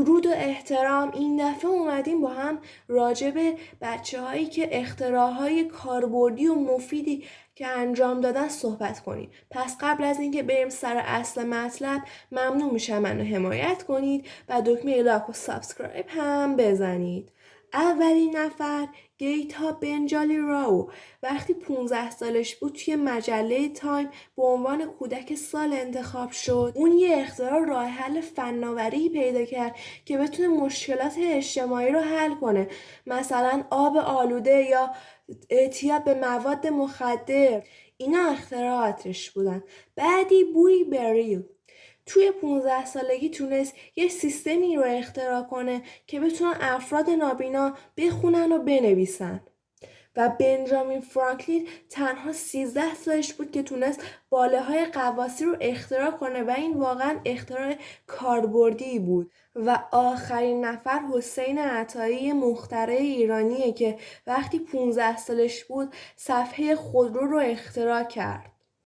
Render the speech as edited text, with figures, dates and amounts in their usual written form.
درود و احترام. این دفعه اومدیم با هم راجع به بچه‌هایی که اختراعهای کاربردی و مفیدی که انجام دادن صحبت کنیم. پس قبل از اینکه بریم سر اصل مطلب، ممنون میشم منو حمایت کنید و دکمه لایک و سابسکرایب هم بزنید. اولین نفر گیتا بنجالی راو وقتی 15 سالش بود توی مجله تایم به عنوان کودک سال انتخاب شد. اون یه اختراع راه حل فناوری پیدا کرد که بتونه مشکلات اجتماعی رو حل کنه، مثلا آب آلوده یا اعتیاد به مواد مخدر. اینا اختراعاتش بودن. بعدی بوی بریل توی 15 سالگی تونست یه سیستمی رو اختراع کنه که بتونن افراد نابینا بخونن و بنویسن. و بنجامین فرانکلین تنها 13 سالش بود که تونست باله‌های غواصی رو اختراع کنه و این واقعا اختراع کاربردی بود. و آخرین نفر حسین عطایی، مخترع ایرانیه که وقتی 15 سالش بود صفحه خودرو رو اختراع کرد.